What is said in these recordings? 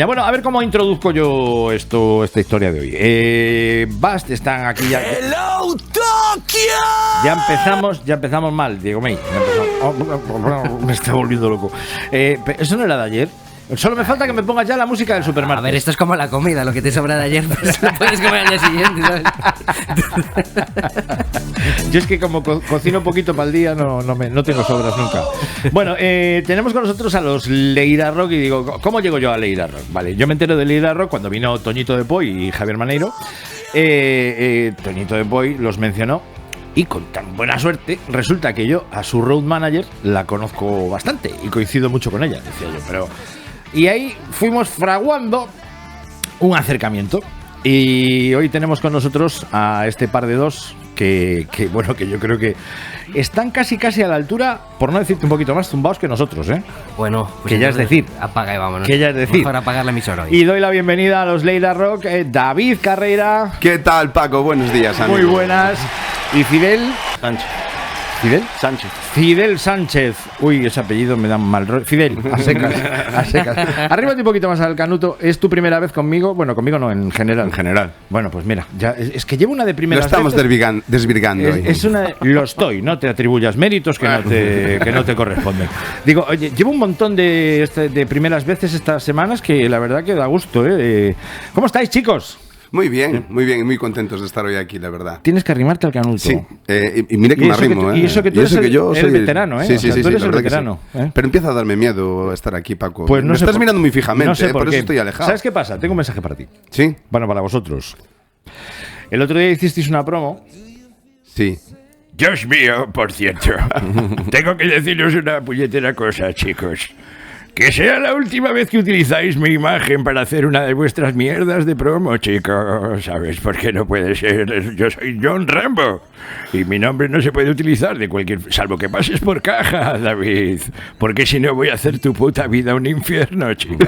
Ya, bueno, a ver cómo introduzco yo esta historia de hoy. Bast, están aquí ya. ¡Hello, Tokio! Ya empezamos mal, Diego May. Me está volviendo loco. Eso no era de ayer. Solo me falta que me pongas ya la música del supermarket. A ver, esto es como la comida, lo que te sobra de ayer, pues lo puedes comer al día siguiente, ¿sabes? Yo es que como cocino poquito para el día, no tengo sobras nunca. Bueno, tenemos con nosotros a los Leira Rock y digo, ¿cómo llego yo a Leira Rock? Vale, yo me entero de Leira Rock cuando vino Toñito de Poy y Javier Maneiro. Toñito de Poy los mencionó. Y con tan buena suerte, resulta que yo a su road manager la conozco bastante y coincido mucho con ella, decía yo, pero... Y ahí fuimos fraguando un acercamiento. Y hoy tenemos con nosotros a este par de dos que yo creo que están casi a la altura, por no decirte un poquito más, zumbados que nosotros, ¿eh? Bueno, pues que ya es decir. Apaga y vámonos. Que ya es decir. Mejor apagar la emisora hoy. Y doy la bienvenida a los Leira Rock, David Carreira. ¿Qué tal, Paco? Buenos días, amigo. Muy buenas. Y Fidel Sánchez. ¿Fidel? Sánchez. Fidel Sánchez. Uy, ese apellido me da mal rollo. Fidel, a secas. Arríbate un poquito más al canuto. ¿Es tu primera vez conmigo? Bueno, conmigo no, en general. En general. Bueno, pues mira, ya es que llevo una de primeras veces. Lo estamos desvirgando hoy. Es una lo estoy, no te atribuyas méritos que no te corresponden. Digo, oye, llevo un montón de primeras veces estas semanas que la verdad que da gusto, ¿eh? ¿Cómo estáis, chicos? Muy bien, y muy contentos de estar hoy aquí, la verdad. Tienes que arrimarte al canuto. Sí, y mira que me arrimo, ¿eh? Y eso que tú eres el veterano, ¿eh? Sí, sí, tú eres el veterano. Sí. Pero empieza a darme miedo estar aquí, Paco. Pues no me estás mirando muy fijamente, no sé por eso estoy alejado. ¿Sabes qué pasa? Tengo un mensaje para ti. ¿Sí? Bueno, para vosotros. El otro día hicisteis una promo. Sí. Dios mío, por cierto. Tengo que deciros una puñetera cosa, chicos. Que sea la última vez que utilizáis mi imagen para hacer una de vuestras mierdas de promo, chicos. ¿Sabes por qué no puede ser? Yo soy John Rambo y mi nombre no se puede utilizar de cualquier... Salvo que pases por caja, David. Porque si no voy a hacer tu puta vida un infierno, chico.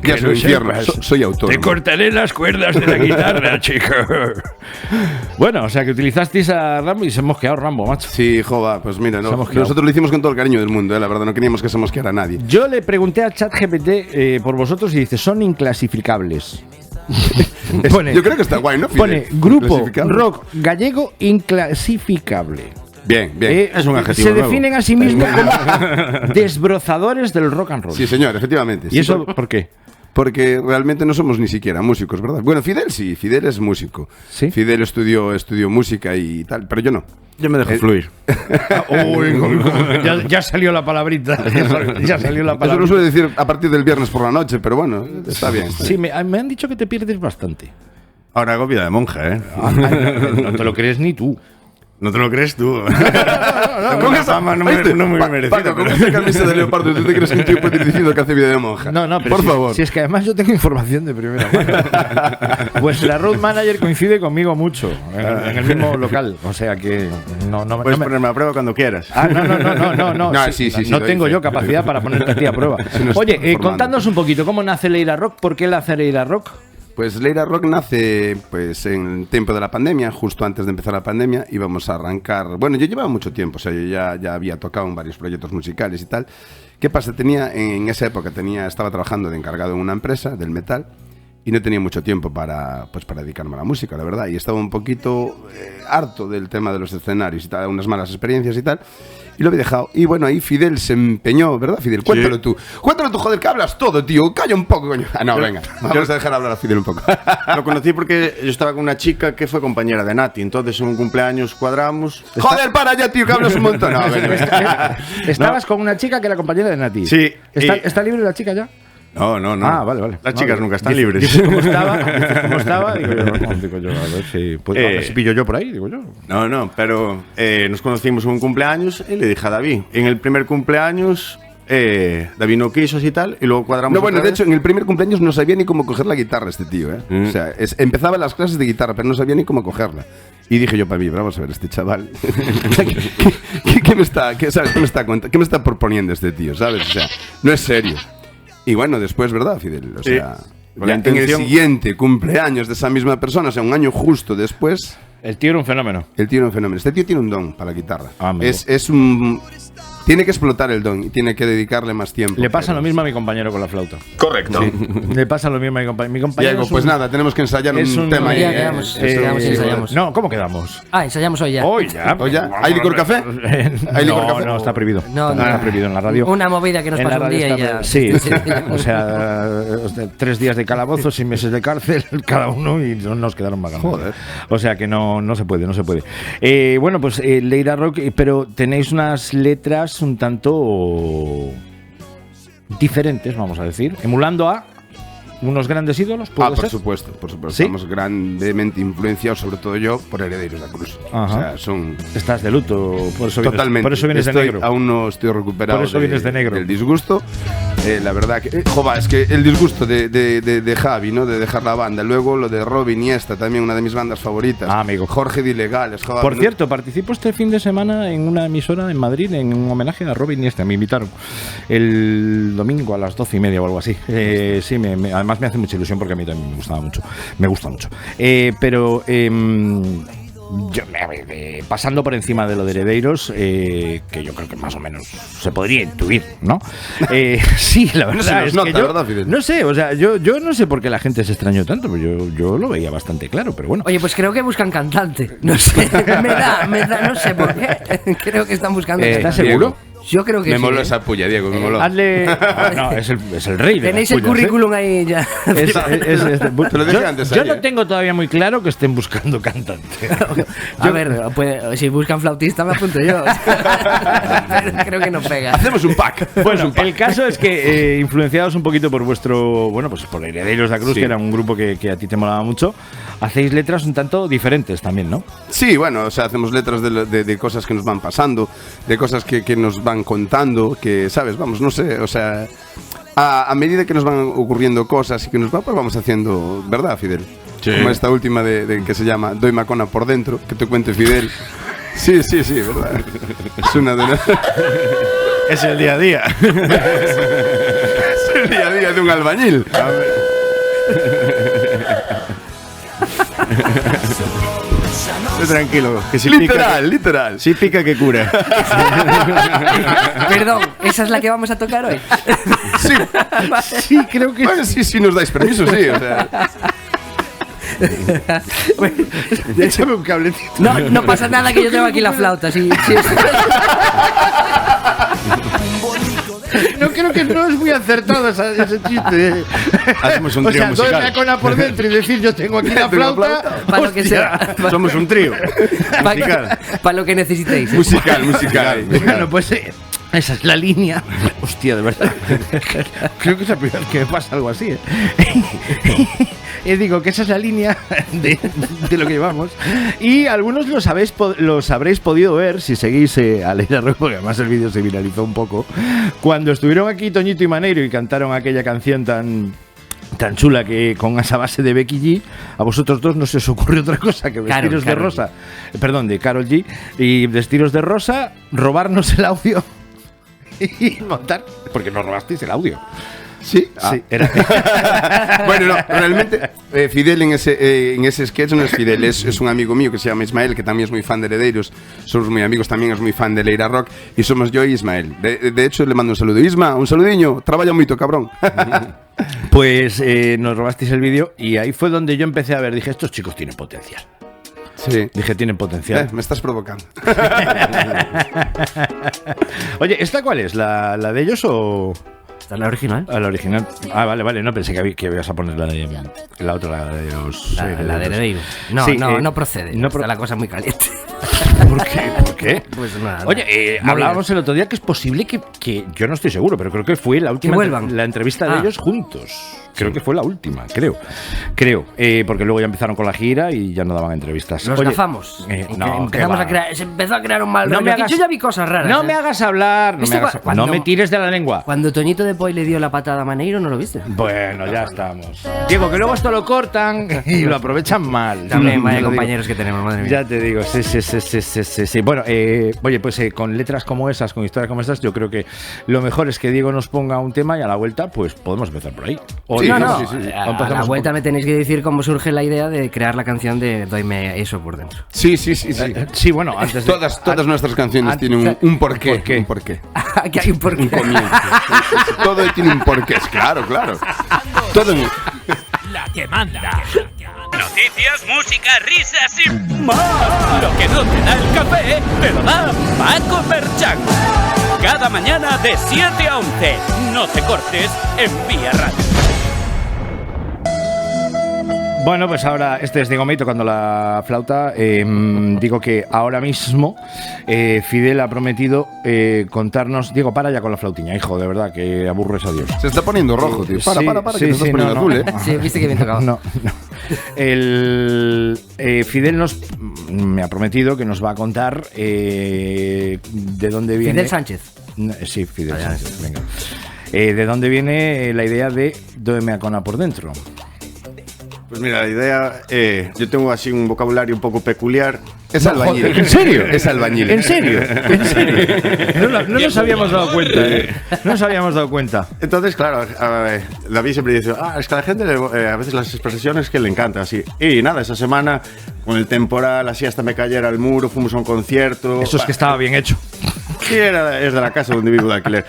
Ya soy infierno, soy autor. Te cortaré las cuerdas de la guitarra, chico. Bueno, o sea que utilizasteis a Rambo y se mosqueado Rambo, macho. Sí, joda, pues mira, nosotros lo hicimos con todo el cariño del mundo, la verdad, no queríamos que se mosqueara a nadie. Yo le pregunté a ChatGPT por vosotros y dice, son inclasificables. Yo creo que está guay, ¿no? Pone grupo rock gallego inclasificable. Bien. Es un adjetivo Se nuevo. definen a sí mismos como desbrozadores del rock and roll. Sí, señor, efectivamente. ¿Y eso por qué? Porque realmente no somos ni siquiera músicos, ¿verdad? Bueno, Fidel sí, Fidel es músico. ¿Sí? Fidel estudió música y tal, pero yo no. Yo me dejo fluir. Ya salió la palabrita. Ya salió la palabra. Eso lo suele decir a partir del viernes por la noche, pero bueno, está bien. Sí, me han dicho que te pierdes bastante. Ahora hago vida de monja, ¿eh? No te lo crees ni tú. ¿No te lo crees tú? Con esa fama no muy merecida. Con esa camisa de leopardo, ¿tú te crees que un tío puede ir diciendo que hace vida de monja? No, pero por favor. Si es que además yo tengo información de primera mano. Vuestra road manager coincide conmigo mucho en el mismo local. O sea que no puedes ponerme a prueba cuando quieras. No, sí, no tengo yo capacidad para ponerte a ti a prueba. Oye, contadnos un poquito, ¿cómo nace Leira Rock? ¿Por qué nace Leira Rock? Pues Leira Rock nace pues en el tiempo de la pandemia, justo antes de empezar la pandemia, íbamos a arrancar... Bueno, yo llevaba mucho tiempo, o sea, yo ya había tocado en varios proyectos musicales y tal. ¿Qué pasa? En esa época estaba trabajando de encargado en una empresa del metal y no tenía mucho tiempo para dedicarme a la música, la verdad. Y estaba un poquito harto del tema de los escenarios y tal, unas malas experiencias y tal. Y lo había dejado. Y bueno, ahí Fidel se empeñó, ¿verdad, Fidel? Cuéntalo tú. Cuéntalo tú, joder, que hablas todo, tío. Calla un poco, coño. Venga. Vamos a dejar hablar a Fidel un poco. Lo conocí porque yo estaba con una chica que fue compañera de Nati. Entonces, en un cumpleaños cuadramos. Joder, para ya, tío, que hablas un montón. Estabas con una chica que era compañera de Nati. Sí. ¿Está libre la chica ya? No. Ah, vale. Las chicas nunca están libres. Dices cómo estaba. Digo yo, a ver si pillo yo por ahí, digo yo. No, pero nos conocimos en un cumpleaños y le dije a David. En el primer cumpleaños, David no quiso y tal, y luego cuadramos. No, bueno, de hecho, en el primer cumpleaños no sabía ni cómo coger la guitarra este tío, ¿eh? O sea, empezaba las clases de guitarra, pero no sabía ni cómo cogerla. Y dije yo para mí, vamos a ver, este chaval, ¿qué me está proponiendo este tío, ¿sabes? O sea, no es serio. Y bueno, después, ¿verdad, Fidel? O sea, en el siguiente cumpleaños de esa misma persona, o sea, un año justo después... El tío era un fenómeno. Este tío tiene un don para la guitarra. tiene que explotar el don y tiene que dedicarle más tiempo. Le pasa lo mismo a mi compañero con la flauta. Correcto. Le pasa lo mismo a mi compañero. Mi compañero Diego, es pues un- nada, tenemos que ensayar es un tema ahí. Ya quedamos, quedamos y ensayamos. No, ¿cómo quedamos? Ensayamos hoy ya. Hoy ya. ¿Hoy ya? ¿Hay licor café? ¿Hay licor No, café? no, está prohibido. No, no. Está prohibido en la radio. Una movida que nos En la pasó un radio día y está ya. prohibido. Sí, o sea, 3 días de calabozo, 6 meses de cárcel cada uno y no nos quedaron vagando. Joder. O sea que no se puede, no se puede. Bueno, pues Leira Rock, pero tenéis unas letras un tanto diferentes, vamos a decir, emulando a unos grandes ídolos, ¿puede Por ser? supuesto, por supuesto. ¿Sí? Estamos grandemente influenciados, sobre todo yo, por Herederos de la Cruz. Ajá. O sea, son Estás de luto, por eso totalmente. Por eso vienes de Estoy- negro. Aún no estoy recuperado Por eso vienes de negro. del disgusto. La verdad que, jova, es que el disgusto de Javi, ¿no? De dejar la banda. Luego lo de Robin y esta, también una de mis bandas favoritas. Ah, amigo. Jorge de Ilegales. Joder, Por ¿no? cierto, participo este fin de semana en una emisora en Madrid en un homenaje a Robin Iniesta. Me invitaron el domingo a las 12:30 o algo así. Sí, además me hace mucha ilusión porque a mí también me gustaba mucho. Me gusta mucho. Pero pasando por encima de lo de Herederos, que yo creo que más o menos se podría intuir, ¿no? Sí, la verdad No se nos es nota, que yo ¿verdad, Fidel? no sé, o sea, yo no sé por qué la gente se extrañó tanto, pero yo lo veía bastante claro, pero bueno. Oye, pues creo que buscan cantante. No sé, me da, no sé por qué. Creo que están buscando ¿Estás cantante. seguro? Yo creo que Me sí. moló ¿eh? esa puya, Diego, me moló. Hazle. No, es el rey de Tenéis las el pullas, ¿eh? currículum ahí ya. Te lo dije antes yo ayer. no tengo todavía muy claro que estén buscando cantante. A ver, si buscan flautista me apunto yo. Pero creo que no pega. Hacemos un pack. Bueno, el caso es que influenciados un poquito por vuestro, bueno, pues por Herederos de la Cruz, Sí. que era un grupo que a ti te molaba mucho, hacéis letras un tanto diferentes también, ¿no? Sí, bueno, o sea, hacemos letras de cosas que nos van pasando, de cosas que nos van contando, que, ¿sabes? Vamos, no sé, o sea, a medida que nos van ocurriendo cosas y que nos van, pues vamos haciendo, ¿verdad, Fidel? Sí. Como esta última de que se llama Doy Macona por dentro, que te cuente Fidel. Sí, ¿verdad? Es una de las... Es el día a día. Es el día a día de un albañil. Tranquilo, que si Literal. si pica que cura. Perdón, ¿esa es la que vamos a tocar hoy? Sí, Sí, creo que bueno, sí nos dais permiso, sí, o sea... échame un cablecito. No pasa nada que yo tengo aquí la flauta. Sí. No creo que no es muy acertado ese chiste. Hacemos un trío o sea, musical. doy Macona por dentro y decir yo tengo aquí la Tengo la flauta. flauta. Para lo que sea. Somos un trío. Para lo que necesitéis. Musical. Bueno, pues esa es la línea. Hostia, de verdad. Creo que es la primera vez que me pasa algo así. Digo que esa es la línea de lo que llevamos. Y algunos los habréis podido ver si seguís a Leira Rock, porque además el vídeo se viralizó un poco. Cuando estuvieron aquí Toñito y Maneiro y cantaron aquella canción tan chula que con esa base de Becky G, a vosotros dos no se os ocurre otra cosa que vestiros de Karol rosa, perdón, de Karol G, y vestiros de rosa, robarnos el audio y montar, porque nos robasteis el audio. Sí, Sí, era. Bueno, no, realmente Fidel en ese sketch no es Fidel, es un amigo mío que se llama Ismael, que también es muy fan de Herederos, somos muy amigos, también es muy fan de Leira Rock, y somos yo y Ismael. De hecho, le mando un saludo. Isma, un saludiño, traballa mucho, cabrón. Pues nos robasteis el vídeo y ahí fue donde yo empecé a ver, dije, estos chicos tienen potencial. Sí. Dije, tienen potencial. Me estás provocando. Oye, ¿esta cuál es? ¿La de ellos o...? ¿Esta es la original? La original. Ah, vale, no pensé que ibas a poner la otra, la de los... La de Heredero. No, Sí, no procede. no Está la cosa muy caliente. ¿Por qué? ¿Por qué? Pues nada. Oye, Muy hablábamos el otro día que es posible que yo no estoy seguro, pero creo que fue la última vuelvan. la entrevista de Ah. ellos juntos. Creo que fue la última, creo, porque luego ya empezaron con la gira y ya no daban entrevistas. Los Oye, gafamos. no, Empezamos ¿qué a va? crear, se empezó a crear un mal No rollo. me Aquí hagas- yo ya vi cosas raras. No me hagas hablar, ¿Viste cuando- no me tires de la lengua. Cuando Toñito de Poi le dio la patada a Maneiro, ¿no lo viste? Bueno, ya estamos. Diego, que luego esto lo cortan y lo aprovechan mal. También, Te vaya lo digo. compañeros que tenemos, madre mía. Ya te digo, sí. Sí. Bueno, oye, pues con letras como esas, con historias como estas, yo creo que lo mejor es que Diego nos ponga un tema y a la vuelta, pues podemos empezar por ahí. Sí, No, empezamos a la vuelta con- me tenéis que decir cómo surge la idea de crear la canción de Doyme eso por dentro. Sí. Sí, bueno, antes de... Todas nuestras canciones tienen un porqué. ¿Por qué? Un porqué. Aquí hay un porqué. Un comienzo. Todo tiene un porqué. Claro. Todo en... La que manda. Noticias, música, risas y más. Lo que no te da el café, te lo da Paco Merchan. Cada mañana de 7 a 11. No te cortes en Vía Radio. Bueno, pues ahora, este es Diego May tocando la flauta. Digo que ahora mismo Fidel ha prometido contarnos... Diego, para ya con la flautiña, hijo, de verdad, que aburres a Dios. Se está poniendo rojo, tío. Para, que te estás poniendo azul, ¿eh? Sí, viste que bien tocado. No. Fidel me ha prometido que nos va a contar de dónde viene... Fidel Sánchez. Sí, Fidel Sánchez, venga. ¿De dónde viene la idea de Dóeme a Cona por dentro? Pues mira, la idea, yo tengo así un vocabulario un poco peculiar. Es albañil. Joder, ¿en serio? Es albañil. ¿En serio? No nos habíamos dado cuenta, ¿eh? No nos habíamos dado cuenta. Entonces, claro, David siempre dice, es que a la gente a veces las expresiones que le encantan, así. Y nada, esa semana, con el temporal, así hasta me cayera el muro, fuimos a un concierto. Eso es que estaba bien hecho. Sí, es de la casa donde vivo de alquiler.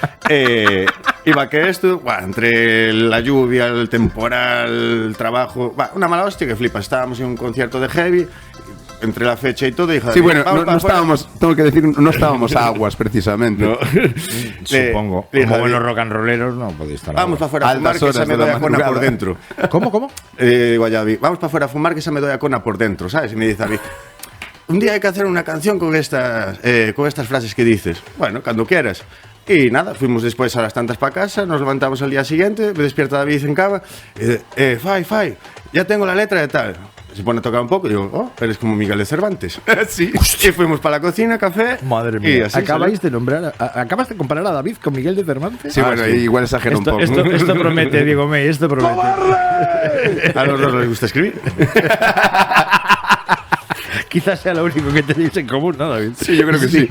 Iba que esto, entre la lluvia, el temporal, el trabajo, una mala hostia que flipa. Estábamos en un concierto de heavy, entre la fecha y todo, y dije, Sí, bueno, vamos no para afuera. estábamos, tengo que decir, no estábamos a aguas, precisamente. No. Supongo. Le dije, Como buenos David, rock and rolleros no podéis estar. vamos para afuera a fumar, Altas que esa horas me de la doy a cona por madrugada. dentro. ¿Cómo? Digo a David, vamos para afuera a fumar, que esa me doy a cona por dentro, ¿sabes? Y me dice David, un día hay que hacer una canción con estas frases que dices. Bueno, cuando quieras. Y nada, fuimos después a las tantas para casa, nos levantamos al día siguiente, me despierta David en cama, Fai, ya tengo la letra de tal. Se pone a tocar un poco y digo, eres como Miguel de Cervantes. Sí. Y fuimos para la cocina, café. Madre y mía. así Acabáis de nombrar, acabas de comparar a David con Miguel de Cervantes. Sí, bueno, igual exagero un poco. Esto promete, Diego May, esto promete. A los dos les gusta escribir. Quizás sea lo único que tenéis en común, ¿no, David? Sí, yo creo que sí.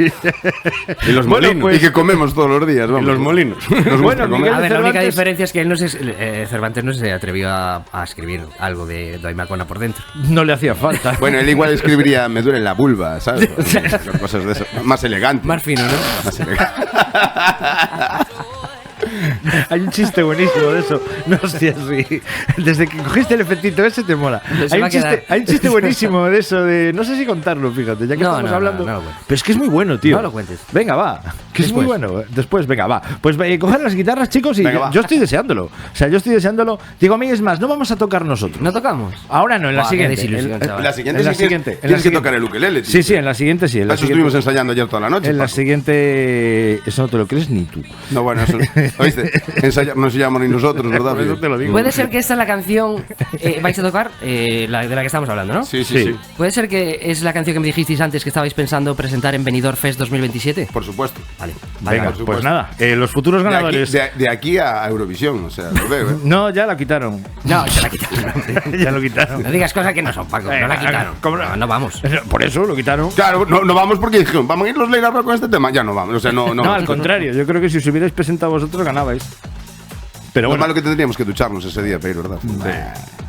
Y los Bueno, molinos. pues- Y que comemos todos los días, vamos. Y los molinos. Nos gusta Bueno, comer. Miguel A ver, la única Cervantes- diferencia es que él Cervantes no se atrevió a escribir algo de Doyme a Cona por dentro. No le hacía falta. Bueno, él igual escribiría me duele la vulva, ¿sabes? Cosas de eso. Más elegante. Más fino, ¿no? Más elegante. Hay un chiste buenísimo de eso. No, hostia, sí. Desde que cogiste el efectito ese te mola. Se Hay va un, a quedar. chiste, hay un chiste buenísimo de eso, de... No sé si contarlo, fíjate, ya que No, estamos no, hablando. no lo cuentes. Pero es que es muy bueno, tío. No lo cuentes. Venga, va. Que es muy Después. bueno. Después, venga, va. Pues coger las guitarras, chicos, y Venga, va. yo estoy deseándolo. O sea, yo estoy deseándolo. Digo, a mí es más, no vamos a tocar nosotros. ¿No tocamos? Ahora no, en la Buah, qué siguiente. desilusión, chaval. La siguiente En la sí que siguiente, en la tienes que siguiente. tocar el ukelele, tío. Sí, sí, en la siguiente sí. En la Eso siguiente. estuvimos ensayando ayer toda la noche. En la Paco. siguiente. Eso no te lo crees ni tú. No, bueno, eso. ¿Oíste? No ensayamos ni nosotros, ¿verdad? Por eso te lo digo. Puede ser que esta es la canción vais a tocar, la de la que estamos hablando, ¿no? Sí. Puede ser que es la canción que me dijisteis antes que estabais pensando presentar en Benidorm Fest 2027. Por supuesto. Vale, Venga, vale. por pues supuesto. nada. Los futuros De aquí, ganadores. de aquí a Eurovisión, o sea, lo veo, ¿eh? No, ya la quitaron. No, se la quitaron. Ya lo quitaron. No digas cosas que no son, Paco. No la quitaron. ¿Cómo no? No vamos. Por eso lo quitaron. Claro, no vamos porque dijeron, vamos a ir los Leila Rock con este tema. Ya no vamos, o sea, no. No, al contrario. Yo creo que si os hubierais presentado vosotros, ganabais. Pero Lo bueno, malo que tendríamos que ducharnos ese día, pero ¿verdad?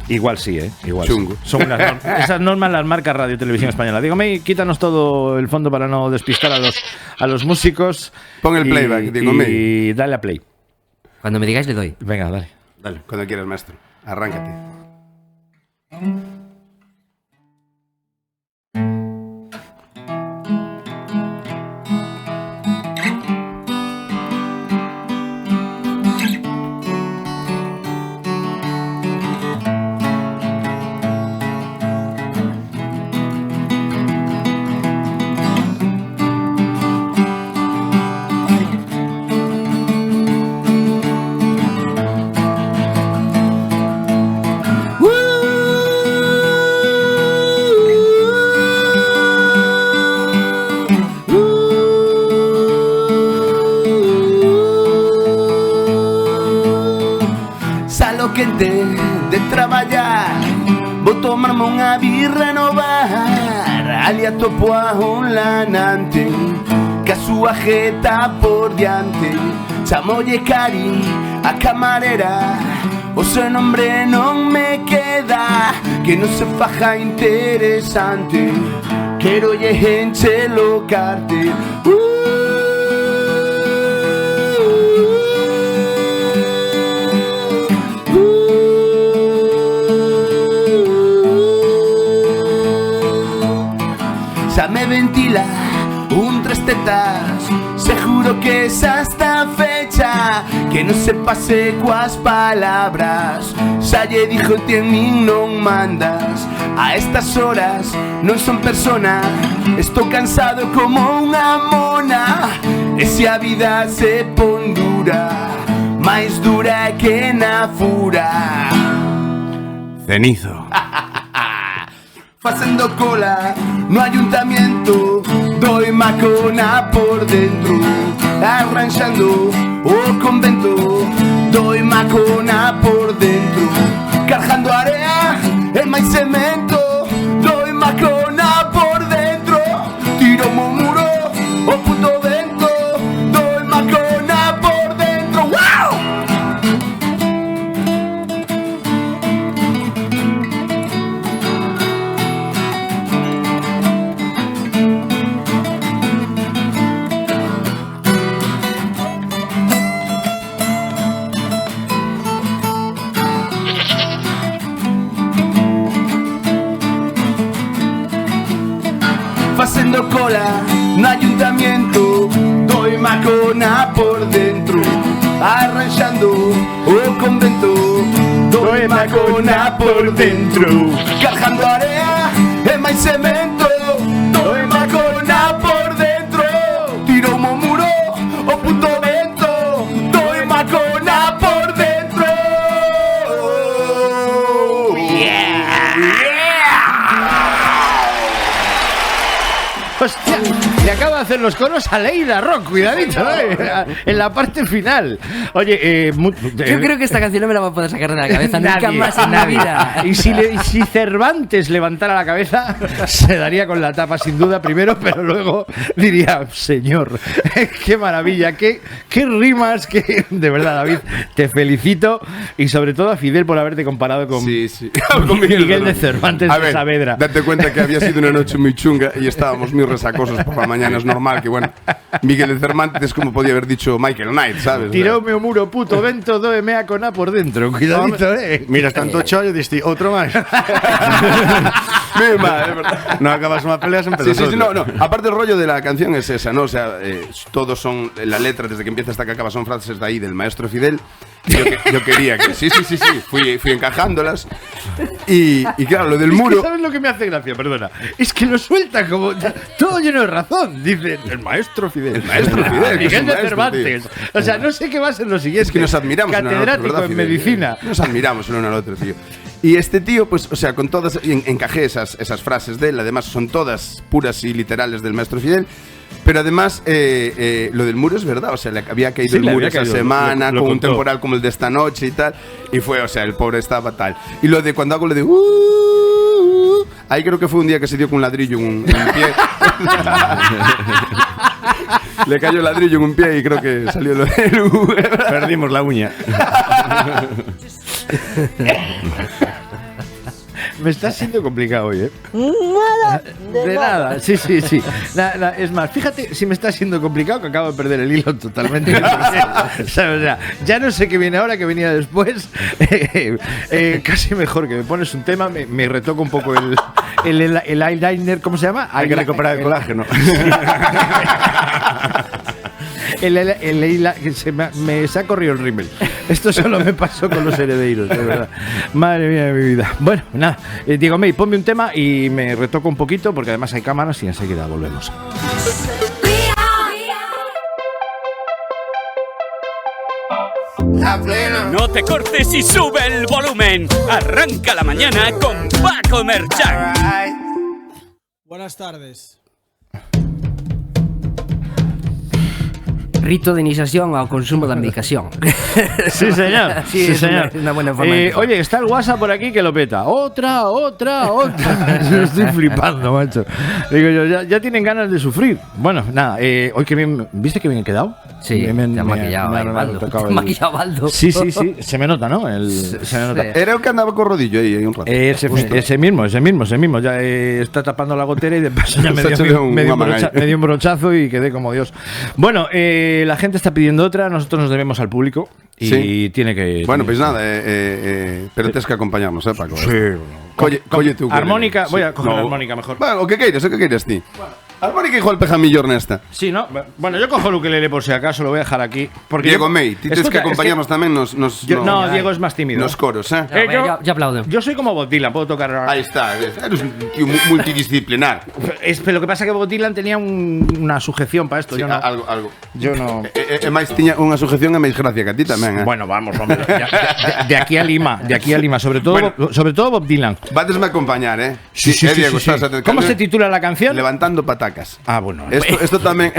igual sí, ¿eh? Igual Chungo. sí. Son unas esas normas las marca Radio y Televisión Española. Dígame, quítanos todo el fondo para no despistar a los músicos. Pon el playback, dígame. Y dale a play. Cuando me digáis le doy. Venga, dale. Dale, cuando quieras, maestro. Arráncate. Salo quente de traballar, vou tomarme unha birra no bar. ali atopo a un lanante que a súa jeta por diante. Chamolle Cari a camarera, o seu nombre non me queda, que non se faja interesante, quero lle enchelo carte. Xa me ventila un tres tetas, seguro que esa está fecha, que non se pase coas palabras, xa lle dixo ti en min non mandas. A estas horas non son persona, estou cansado como unha mona, e se a vida se pon dura, máis dura que na fura. Cenizo. Facendo cola no ayuntamiento, doy macona por dentro, arranxando o convento, doy macona por dentro, cargando area e máis cemento, doy macona por dentro, tiro mo muro o puto vento, doy macona por dentro. ¡Wow! Facendo cola no ayuntamiento, doy macona por dentro, arranxando o convento, doy macona por dentro, cargando area e máis cemento, doy macona por dentro, tiro mo muro o puto vento, doy macona por dentro. Hostia, le acabo de hacer los coros a Leila Rock, cuidadito, en la parte final. Oye, Yo creo que esta canción no me la voy a poder sacar de la cabeza nunca más en mi vida. Y si Cervantes levantara la cabeza, se daría con la tapa sin duda primero, pero luego diría, señor, qué maravilla, qué rimas, que de verdad, David, te felicito, y sobre todo a Fidel por haberte comparado con, con Miguel de Cervantes de Saavedra. Date cuenta que había sido una noche muy chunga y estábamos muy resacosos por la mañana. Es normal que, bueno, Miguel de Cervantes, como podía haber dicho Michael Knight, ¿sabes? Tiroume o muro puto vento, doeme a cona por dentro. Cuidadito, Miras tanto chollo, diste outro máis. No acabas unha pelea sen Sí, no. Aparte el rollo de la canción es esa, ¿no? O sea, todos son, la letra desde que empieza hasta que acaba son frases de ahí del maestro Fidel. Yo quería que sí, fui encajándolas. Y claro, lo del muro. Es que ¿sabes lo que me hace gracia? Perdona. Es que lo suelta como todo lleno de razón. Dice el maestro Fidel. El maestro Fidel. Miguel de Cervantes. Tío. O sea, no sé qué va a ser lo siguiente. Es que nos admiramos. Catedrático ¿verdad, en medicina. Nos admiramos el uno al otro, tío. Y este tío, pues, o sea, con todas, encajé esas frases de él. Además, son todas puras y literales del maestro Fidel. Pero además, lo del muro es verdad. O sea, le había caído el muro esa semana, con un temporal como el de esta noche y tal. Y fue, o sea, el pobre estaba tal. Y lo de cuando hago lo de ahí creo que fue un día que se dio con un ladrillo en un pie. Le cayó el ladrillo en un pie y creo que salió lo del Perdimos la uña. Me está siendo complicado hoy, ¿eh? Nada. De nada, sí. Es más, fíjate si me está siendo complicado que acabo de perder el hilo totalmente. O sea, ya no sé qué viene ahora, qué venía después. Casi mejor que me pones un tema, me retoco un poco el eyeliner, ¿cómo se llama? Hay que recuperar el colágeno. Me se ha corrido el rímel. Esto solo me pasó con los herederos, de verdad. Madre mía de mi vida. Bueno, nada, Diego May, ponme un tema y me retoco un poquito porque además hay cámaras y enseguida volvemos. No te cortes y sube el volumen. Arranca la mañana con Paco Merchan. Buenas tardes. Rito de iniciación ao consumo da medicación. Sí, señor. Sí, Sí, es señor. una buena forma de empezar. Oye, está el WhatsApp por aquí que lo peta. Otra. Estoy flipando, macho. Digo yo, ya tienen ganas de sufrir. Bueno, nada. Hoy que bien, ¿viste que bien he quedado? Sí, te ha maquillado ahí, Baldo. Te ha maquillado Baldo. Sí. Se me nota, ¿no? Se me nota. Era el que andaba con rodillo aí un rato. Ese mismo. Ya está tapando la gotera y de paso ya me dio un brochazo y quedé como Dios. Bueno, la gente está pidiendo otra, nosotros nos debemos al público y tiene que... Bueno, pues nada, pero tienes que acompañarnos, Paco. Sí. Colle tú. Armónica, voy a coger la armónica mejor. Bueno, o que queires ti. Armónica hijo el pejamillor nesta. Sí, ¿no? Bueno, yo cojo el ukelele por si acaso, lo voy a dejar aquí. Porque Diego May, tienes que acompañarnos tamén nos Diego es más tímido. Nos coros, Ya aplauden. Yo soy como Bob Dylan, puedo tocar... Ahí está, eres un tío multidisciplinar. Pero lo que pasa es que Bob Dylan tenía una sujeción para esto, Sí, yo no. algo. Yo no... máis tiña unha sujeción e máis gracia que a ti tamén, Bueno, vamos, hombre. De aquí a Lima, sobre todo Bob Dylan. Vátesme a acompañar, Sí. Diego, Sí. ¿Cómo se titula la canción? Levantando patacas. Ah, bueno. Esto tamén,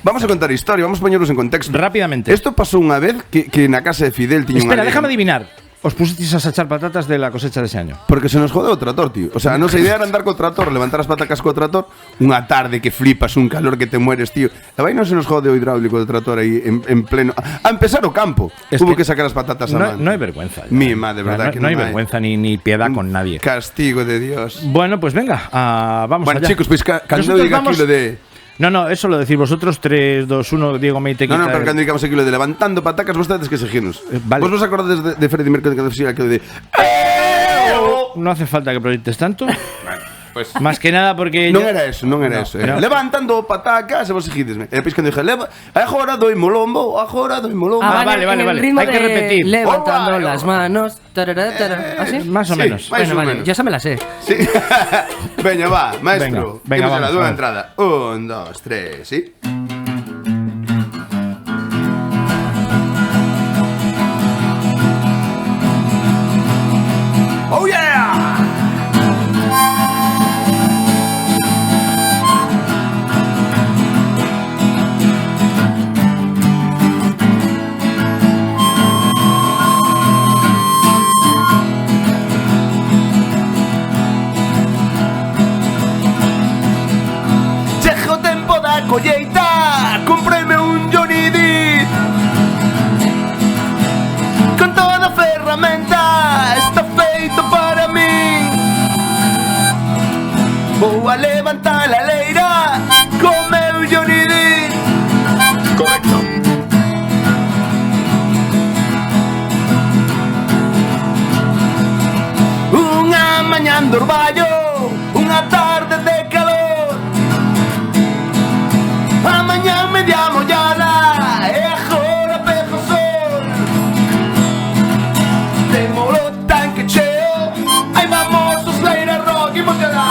vamos a contar historia, vamos a poñerlos en contexto. Rápidamente. Esto pasou unha vez que na casa de Fidel tiña Espera, unha déjame adivinar. Os pusisteis a sachar patatas de la cosecha de ese año. Porque se nos jodeu o trator, tío. O sea, a nosa idea era andar co trator, levantar as patacas co trator, unha tarde que flipas, un calor que te mueres, tío. E vai non se nos jode o hidráulico do trator aí en pleno. A empezar o campo. Hubo que sacar as patatas a mano. No hay vergüenza. Mi madre, de verdad que no hay vergüenza ni piedad con nadie. Castigo de Dios. Bueno, pues venga, vamos allá. Bueno, chicos, pues cando diga aquí lo de... No, eso lo decís vosotros, 3, 2, 1, Diego Meite. No, pero cando digamos aquí lo de levantando patacas, vos tedes que seguirnos. Vale. Vos acordades de Freddie Mercury cando decía aquilo de... No hace falta que proyectes tanto. Pues, más que nada porque... Non era eso. No. Levantando patacas, e vos seguidesme. E depois cando dije, agora doi molombo. Vale. Hay que repetir. Levantando las manos. ¿Así? Más o menos. Bueno, vale, ya se me la sé. Sí. Veña, va, maestro. Venga, vamos. La nueva entrada. 1, 2, 3, ¿sí? ¡Oh, yeah! Colleita, cómpreme un Johnny Depp con toda ferramenta, está feito para mí. Vou a levantar la leira con meu Johnny Depp. Correcto. Unha mañá de orballo, unha tarde de calor. A mañá media mollada e agora pejo sol. Demolo tanque cheo, aí vamos os Leira Rock e mollada.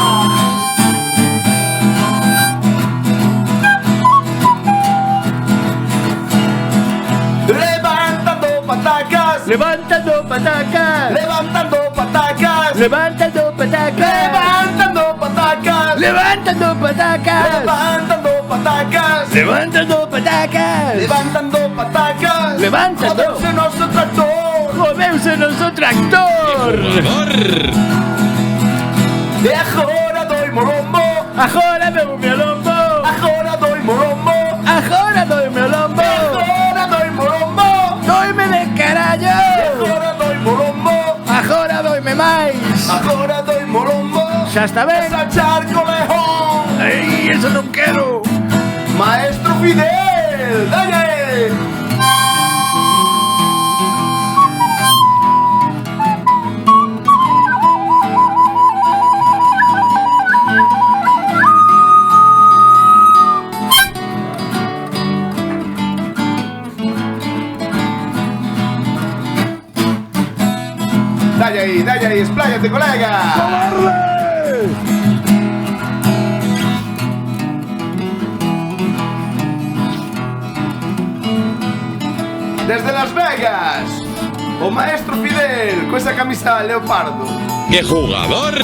Levantando patacas, Levantando patacas. levantando patacas, Levantando patacas. levantando patacas, Levantando patacas. levantando patacas. Levantando patacas. Levantando patacas. Levantando. Jodeuse noso tractor. Jodeuse noso tractor. E agora doi molombo. Agora dou meu lombo. Agora doi molombo. Agora dou meu lombo. Agora doi molombo. Doime de carallo. Agora doi molombo. Agora doime máis. Agora doi molombo. Xa está ben. Esa charco lejón. Ei, eso non quero. Maestro Fidel. Dalle. Dalle ahí, expláyate, colega. Desde Las Vegas, o Maestro Fidel, con esa camisa leopardo. ¡Qué jugador!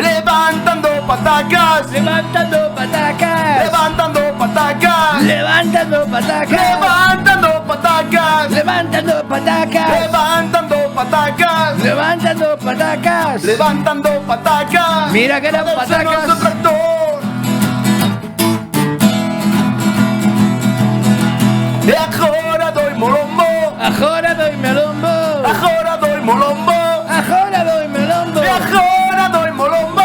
levantando patacas, Levantando patacas. levantando patacas, Levantando patacas. levantando patacas, Levantando patacas. levantando patacas, Levantando patacas. levantando patacas. Mira que eran Poderse patacas. noso tractor. E agora doi molombo, Agora doime lombo. agora doi molombo, Agora doime lombo. e agora doi molombo,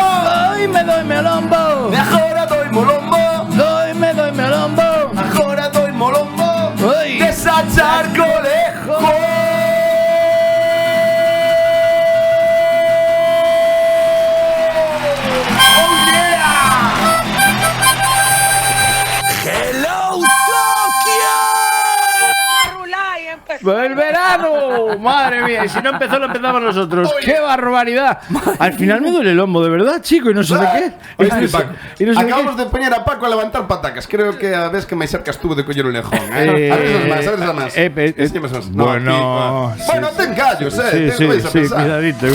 Doime lombo. e agora doi molombo, Doime lombo. agora doi molombo. Oi. Desa charco lejos. ¡El verano! ¡Madre mía! Y si no empezó, lo empezamos nosotros. ¡Qué barbaridad! Al final me duele el lomo, de verdad, chico, y no sé de qué. Oye, Paco, Y no sé de qué. acabamos de poñer a Paco a levantar patacas. Creo que a vez que máis cerca estuvo de coller un lejón. A ver esas más. Enséñame esas. No, bueno, aquí, bueno, ten callos, Sí, vais a sí, pensar. cuidadito.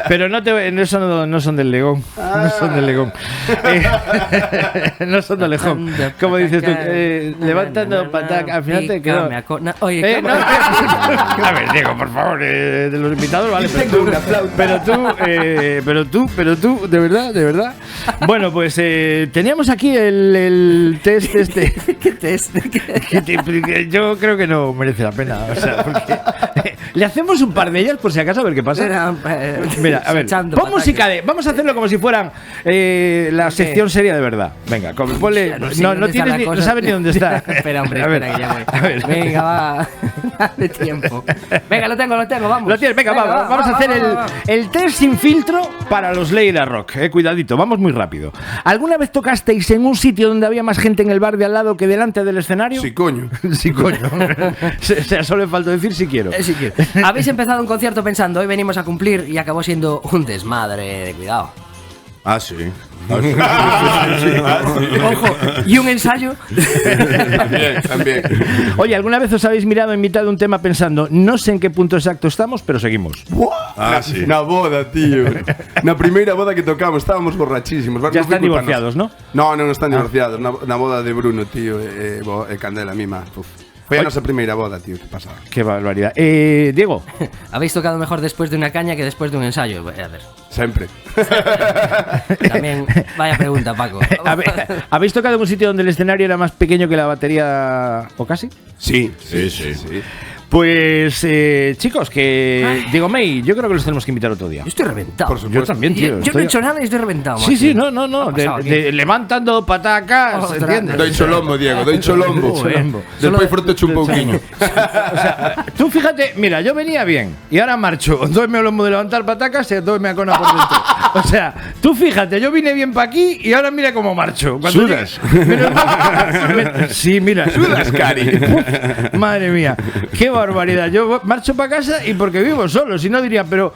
Pero no eso no son del Legón. No son del Legón. No son del Legón. ¿Cómo dices tú? Levantando pataca. Al final te quedó. Oye, No, a ver, Diego, por favor, de los invitados, vale. Pero tú, de verdad. Bueno, pues teníamos aquí el test este. ¿Qué test? Que yo creo que no merece la pena. O sea, porque le hacemos un par de ellas por si acaso a ver qué pasa. Mira, a ver, pon música de. Vamos a hacerlo como si fueran la sección seria de verdad. Venga, ponle. No sabes ni dónde está. Espera, hombre, A ver, espera que ya voy. a ver. Venga, va. Dale tiempo. Venga, lo tengo, vamos. Lo tienes, venga, vamos a hacer el test sin filtro para los Leira Rock. Cuidadito, vamos muy rápido. ¿Alguna vez tocasteis en un sitio donde había más gente en el bar de al lado que delante del escenario? Sí, coño. Sí, coño. O sea, solo me falta decir si quiero. Sí quiero. Habéis empezado un concierto pensando, hoy venimos a cumplir, y acabó siendo un desmadre de cuidado. Ah, sí. Ojo, y un ensayo. También. Oye, ¿alguna vez os habéis mirado en mitad de un tema pensando, no sé en qué punto exacto estamos, pero seguimos? Sí. Na boda, tío. Na primeira boda que tocamos estábamos borrachísimos. Ya están divorciados, ¿no? No están divorciados. Na boda de Bruno, tío, e Candela, mima. Foi a nosa primeira boda, tío, que pasaba. Qué barbaridad. Diego. Habéis tocado mejor después de una caña que después de un ensayo. A ver. Sempre. También, vaya pregunta, Paco. ¿Habéis tocado en un sitio donde el escenario era más pequeño que la batería o casi? Sí. Pues, chicos, que Diego May, yo creo que los tenemos que invitar otro día. Yo estoy reventado. Por supuesto. Yo también, tío. Yo no he hecho nada y estoy reventado. Sí, macho. no. Ha pasado aquí. Levantando patacas, Ostras. ¿entiendes? Doy cholombo, Diego, doy cholombo. Cholombo. Despois frotecho un pouquiño. O sea, tú fíjate, mira, yo venía bien y ahora marcho. Doyme el lomo de levantar patacas y doyme a cona por dentro. O sea, tú fíjate, yo vine bien para aquí y ahora mira cómo marcho. Cuando Sudas. Sí, mira. Sudas, Cari. Madre mía, qué barbaridad. Yo marcho para casa y porque vivo solo. Si no diría, pero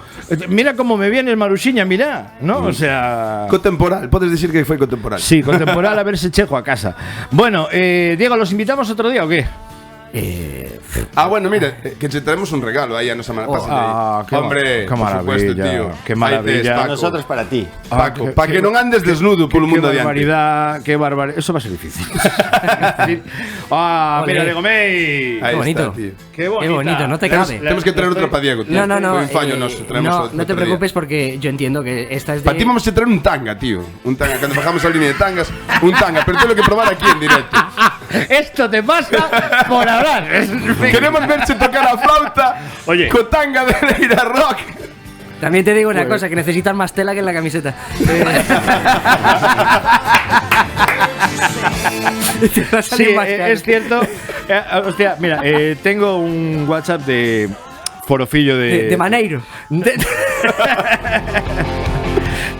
mira cómo me viene el Maruxiña, mira, ¿no? O sea. Contemporal, podes decir que foi contemporal. Sí, contemporáneo a ver si chejo a casa. Bueno, Diego, ¿los invitamos otro día o qué? Bueno, mira, que te traemos un regalo ahí a nosa semana pasada. qué por maravilla, supuesto, tío. qué maravilla. Ahí tes, Paco. Nosotros para ti. Paco, para que non andes desnudo polo mundo Qué adiante. barbaridad, qué barbaridad. Eso va a ser difícil. Mira, Diego May. Ahí Qué bonito. está, tío. Qué bonita. Qué bonito, no te cabe. Temos que traer outra para Diego, tío. No. Foi un fallo noso, traemos outra no te outro preocupes día. porque yo entiendo que esta es de... Para ti vamos a traer un tanga, tío. Un tanga, cando bajamos a línea de tangas, un tanga, pero tengo que probar aquí en directo. Esto te pasa por hablar. Queremos verse tocar a flauta. Oye. Co tanga de Leira Rock. También te digo una cosa, que necesitas más tela que en la camiseta. Te va a salir Sí, más caro. es cierto. Hostia, mira, tengo un WhatsApp de Forofillo De Maneiro.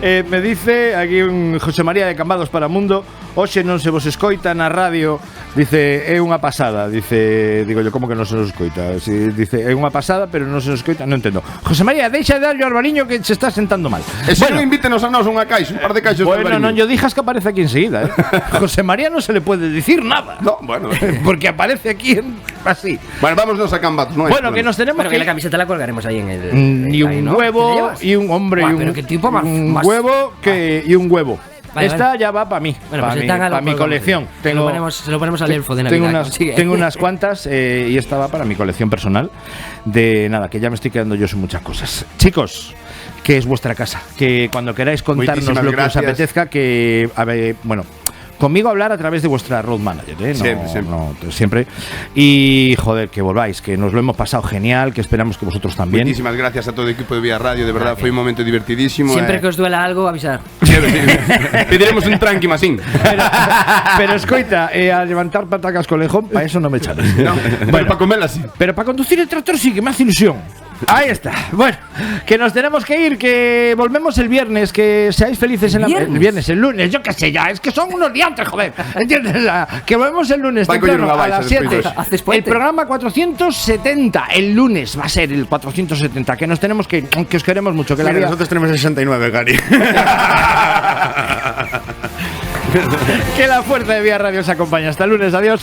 Me dice aquí un José María de Cambados para Mundo. Oxe, non se vos escoita na radio. Dice, é unha pasada. Dice, digo yo, como que non se nos escoita? Dice, é unha pasada, pero non se nos escoita. Non entendo. José María, deixa de darlle ao arbaliño que se está sentando mal. E se non invítenos a nós unha caixa, un par de caixas de Bueno, albariño. non yo dijas que aparece aquí enseguida, José María no se le puede decir nada. No, bueno. Porque aparece aquí en así. Bueno, vámonos a Cambatos, ¿no? Bueno, que nos tenemos Bueno, que la que... camiseta la colgaremos ahí en el. Y ahí, un ¿no? ¿Te la huevo, llevas? y un hombre, Buah, y un, pero qué tipo más- un más- huevo y un huevo. Vale, Esta vale. ya va para mí, Bueno, para pues esta gala mi lo colección. colgamos. Se lo ponemos al elfo de tengo Navidad. unas, consigue. tengo unas cuantas y esta va para mi colección personal. De nada, que ya me estoy quedando yo sin muchas cosas. Chicos, que es vuestra casa. Que cuando queráis contarnos Muchísimas lo que os gracias. apetezca, que, a ver, bueno, conmigo hablar a través de vuestra road manager, ¿eh? Siempre, siempre. Siempre. Y, joder, que volváis, que nos lo hemos pasado genial, que esperamos que vosotros también. Muchísimas gracias a todo el equipo de Vía Radio, de verdad fue un momento divertidísimo. Siempre que os duela algo, avisar. Pediremos un tranqui masín. Pero escoita, a levantar patacas con lejón, para eso no me echades. No, bueno, para comerlas sí. Pero para conducir el tractor sí que me hace ilusión. Ahí está. Bueno, que nos tenemos que ir, que volvemos el viernes, que seáis felices en ¿Viernes? el viernes, el lunes, yo qué sé ya, es que son unos diantres, joder. ¿Entiendes? Que volvemos el lunes Va a coger temprano, una a baixa las después 7. de Haces El puente. programa 470, el lunes va a ser el 470, que nos tenemos que os queremos mucho, que la Mira, vida, nosotros tenemos 69, Gary. que la fuerza de Vía Radio os acompañe. Hasta el lunes, adiós.